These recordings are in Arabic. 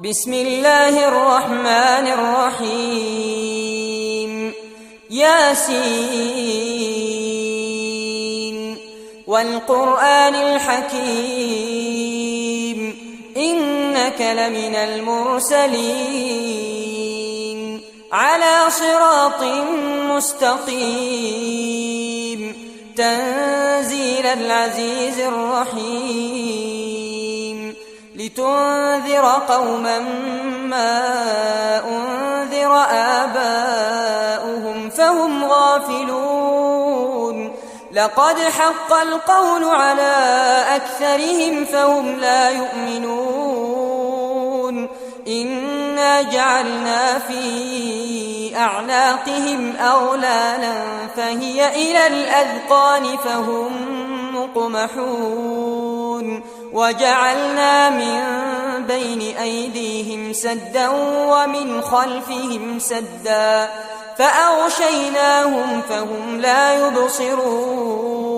بسم الله الرحمن الرحيم ياسين والقرآن الحكيم إنك لمن المرسلين على صراط مستقيم تنزيل العزيز الرحيم لتنذر قوما ما أنذر آباؤهم فهم غافلون لقد حق القول على أكثرهم فهم لا يؤمنون إنا جعلنا في أعناقهم أغلالا فهي إلى الأذقان فهم مقمحون وجعلنا من بين أيديهم سدا ومن خلفهم سدا فأغشيناهم فهم لا يبصرون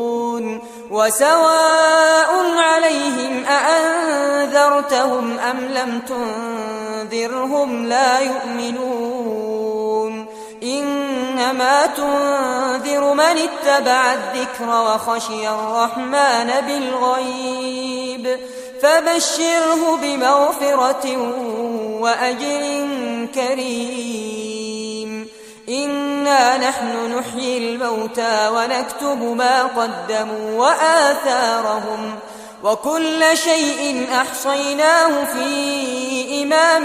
وسواء عليهم أأنذرتهم أم لم تنذرهم لا يؤمنون إنما تنذر من اتبع الذكر وخشي الرحمن بالغيب فبشره بمغفرة وأجر كريم إنا نحن نحيي الموتى ونكتب ما قدموا وآثارهم وكل شيء أحصيناه في إمام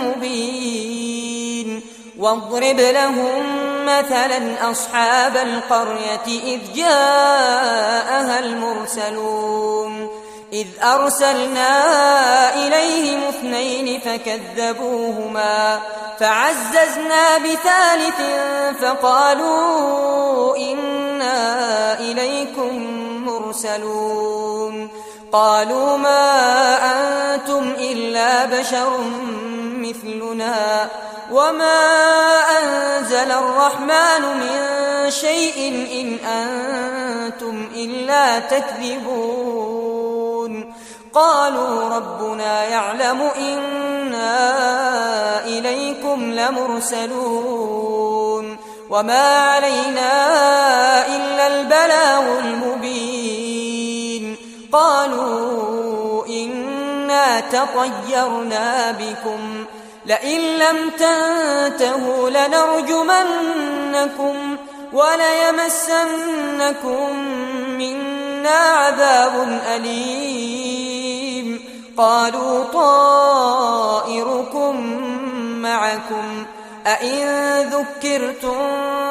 مبين واضرب لهم مثلا أصحاب القرية إذ جاءها المرسلون إذ أرسلنا إليهم 2 فكذبوهما فعززنا بثالث فقالوا إنا إليكم مرسلون قالوا ما أنتم إلا بشر مثلنا وما أنزل الرحمن من شيء إن أنتم إلا تكذبون قالوا ربنا يعلم إنا إليكم لمرسلون وما علينا إلا البلاغ المبين قالوا إنا تطيرنا بكم لئن لم تنتهوا لنرجمنكم وليمسنكم منا عذاب أليم قالوا طائركم معكم أئن ذكرتم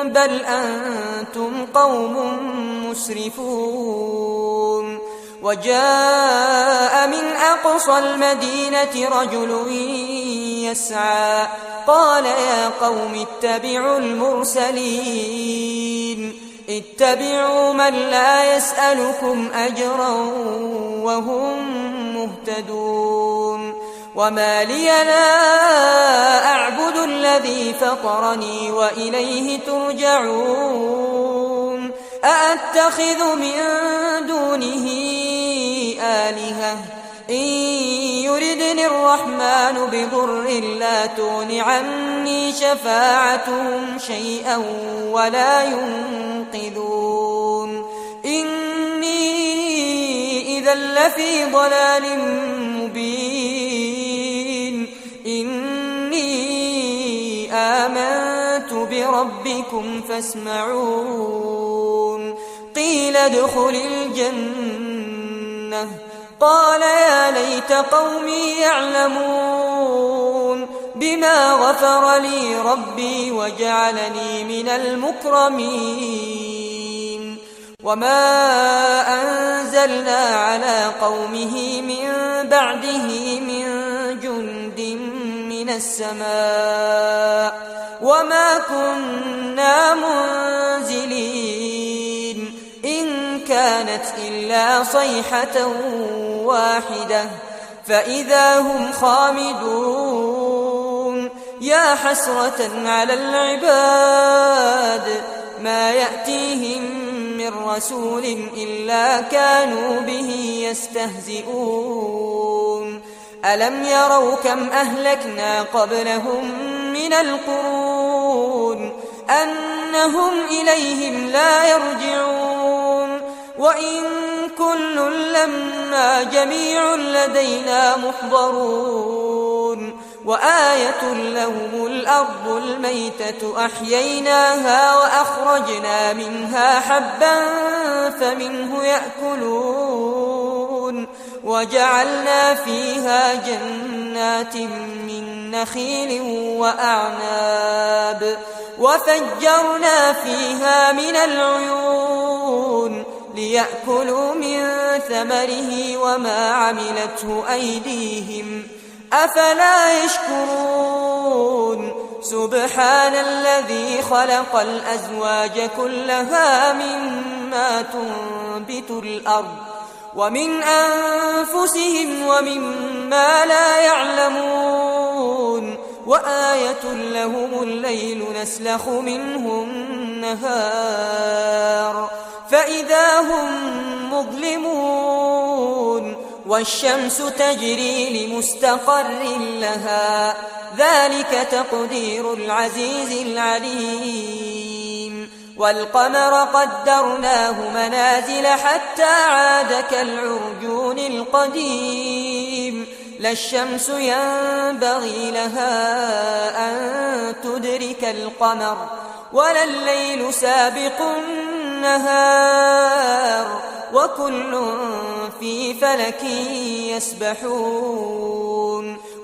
بل أنتم قوم مسرفون وجاء من أقصى المدينة رجل يسعى قال يا قوم اتبعوا المرسلين اتبعوا من لا يسألكم أجرا وهم مهتدون وما لي لا أعبد الذي فطرني وإليه ترجعون أأتخذ من دونه آلهة إن يردني الرحمن بضر لا تغن عني شفاعتهم شيئا ولا ينقذون إني إذا لفي ضلال مبين إني آمنت بربكم فاسمعون قيل ادخل الجنة قال يا ليت قومي يعلمون بما غفر لي ربي وجعلني من المكرمين وما أنزلنا على قومه من بعده من جند من السماء وما كنا منزلين إن كانت إلا صيحة واحدة فإذا هم خامدون يا حسرة على العباد ما يأتيهم من رسول إلا كانوا به يستهزئون ألم يروا كم أهلكنا قبلهم من القرون أنهم إليهم لا يرجعون وإن كل لما جميع لدينا محضرون وآية لهم الأرض الميتة أحييناها وأخرجنا منها حبا فمنه يأكلون وجعلنا فيها جنات من نخيل وأعناب وفجرنا فيها من العيون ليأكلوا من ثمره وما عملته أيديهم أفلا يشكرون سبحان الذي خلق الأزواج كلها مما تنبت الأرض ومن أنفسهم ومما لا يعلمون وآية لهم الليل نسلخ منه النهار فإذا هم مظلمون والشمس تجري لمستقر لها ذلك تقدير العزيز العليم والقمر قدرناه منازل حتى عاد كالعرجون القديم لا الشمس ينبغي لها أن تدرك القمر ولا الليل سابق النهار وكل في فلك يسبحون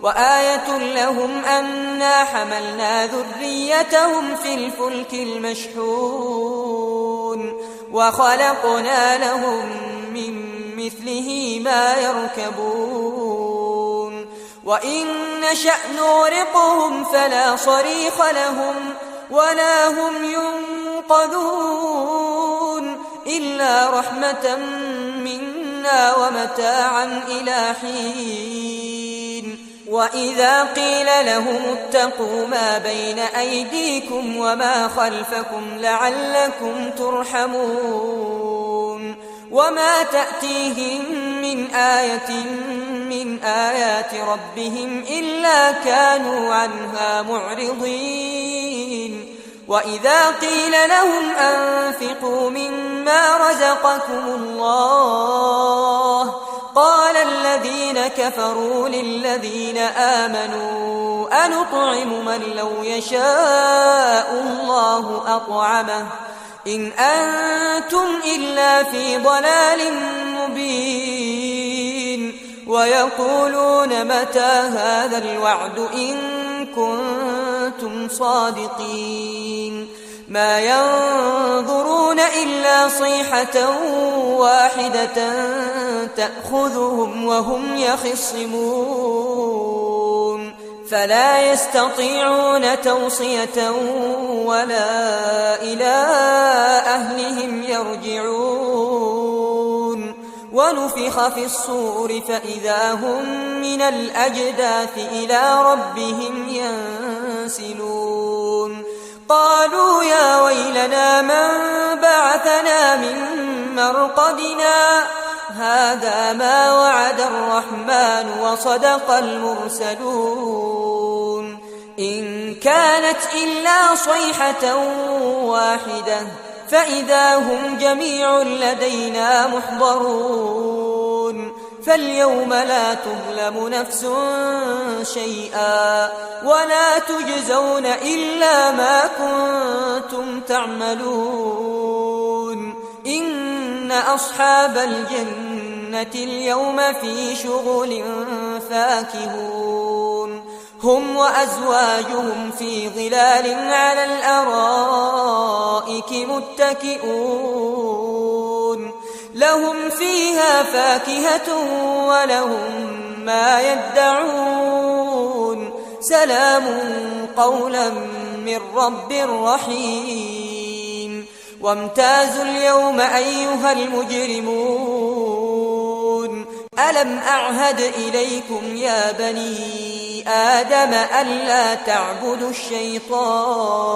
وآية لهم أنا حملنا ذريتهم في الفلك المشحون وخلقنا لهم من مثله ما يركبون وإن نشأ نغرقهم فلا صريخ لهم ولا هم ينقذون إلا رحمة منا ومتاعا إلى حين وإذا قيل لهم اتقوا ما بين أيديكم وما خلفكم لعلكم ترحمون وما تأتيهم من آية من آيات ربهم إلا كانوا عنها معرضين وإذا قيل لهم أنفقوا مما رزقكم الله قال الذين كفروا للذين آمنوا أنطعم من لو يشاء الله أطعمه إن أنتم إلا في ضلال مبين ويقولون متى هذا الوعد إن كنتم صادقين ما ينظرون إلا صيحة واحدة تأخذهم وهم يخصمون فلا يستطيعون توصية ولا إلى أهلهم يرجعون ونفخ في الصور فإذا هم من الأجداث إلى ربهم ينسلون قالوا يا ويلنا من بعثنا من مرقدنا هذا ما وعد الرحمن وصدق المرسلون إن كانت إلا صيحة واحدة فإذا هم جميع لدينا محضرون فاليوم لا تظلم نفس شيئا ولا تجزون إلا ما كنتم تعملون إن أصحاب الجنة اليوم في شغل فاكهون هم وأزواجهم في ظلال على الأرائك متكئون لهم فيها فاكهة ولهم ما يدعون سلام قولا من رب رحيم وامتازوا اليوم أيها المجرمون ألم أعهد إليكم يا بني آدم ألا تعبدوا الشيطان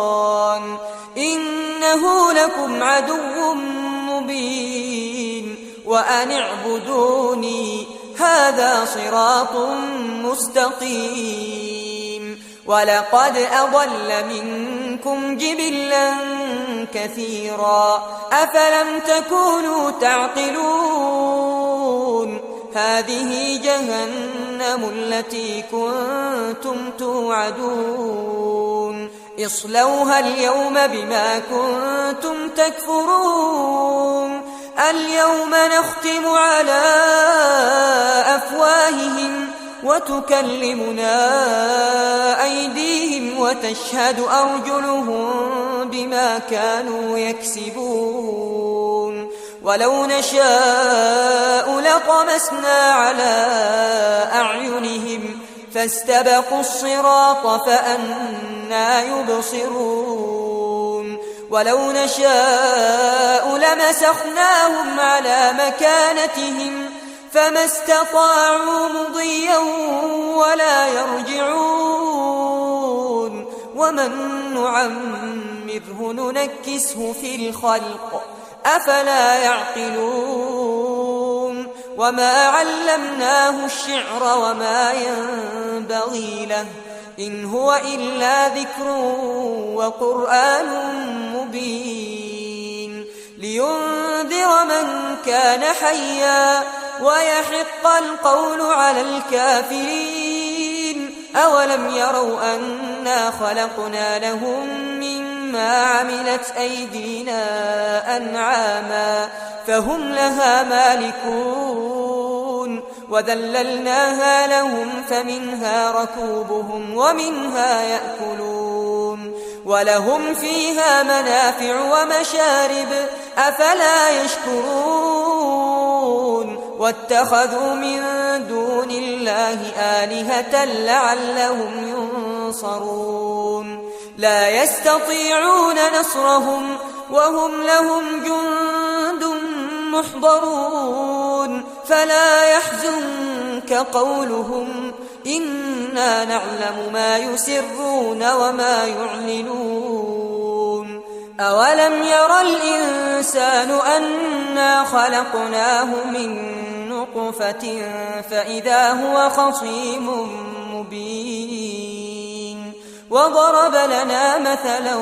إنه لكم عدو مبين وأن اعبدوني هذا صراط مستقيم ولقد أضل منكم جبلا كثيرا أفلم تكونوا تعقلون هذه جهنم التي كنتم توعدون اصلوها اليوم بما كنتم تكفرون اليوم نختم على أفواههم وتكلمنا أيديهم وتشهد أرجلهم بما كانوا يكسبون ولو نشاء لطمسنا على أعينهم فاستبقوا الصراط فأنى يبصرون ولو نشاء لمسخناهم على مكانتهم فما استطاعوا مضيا ولا يرجعون ومن نعمره ننكسه في الخلق أفلا يعقلون وما علمناه الشعر وما ينبغي له إن هو إلا ذكر وقرآن مبين لينذر من كان حيا ويحق القول على الكافرين أولم يروا أنا خلقنا لهم مما عملت أيدينا أنعاما فهم لها مالكون وذللناها لهم فمنها ركوبهم ومنها يأكلون ولهم فيها منافع ومشارب أفلا يشكرون واتخذوا من دون الله آلهة لعلهم ينصرون لا يستطيعون نصرهم وهم لهم جند محضرون فلا يحزنك قولهم إنا نعلم ما يسرون وما يعلنون أولم ير الإنسان أنا خلقناه من نطفة فإذا هو خصيم مبين وضرب لنا مثلا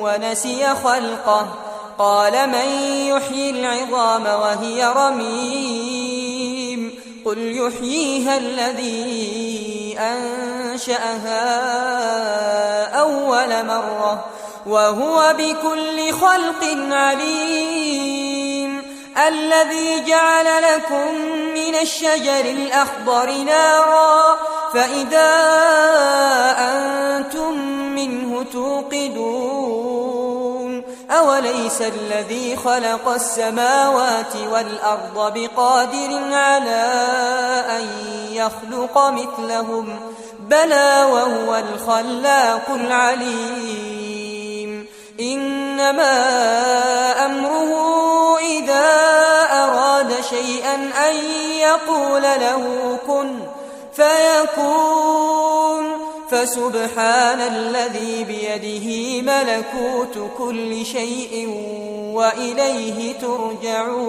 ونسي خلقه قال من يحيي العظام وهي رميم قل يحييها الذي أنشأها أول مرة وهو بكل خلق عليم الذي جعل لكم من الشجر الأخضر نارا فإذا أنتم منه توقدون أوليس الذي خلق السماوات والأرض بقادر على أن يخلق مثلهم بلى وهو الخلاق العليم إنما أمره إذا أراد شيئا أن يقول له كن فيكون فسبحان الذي بيده ملكوت كل شيء وإليه ترجعون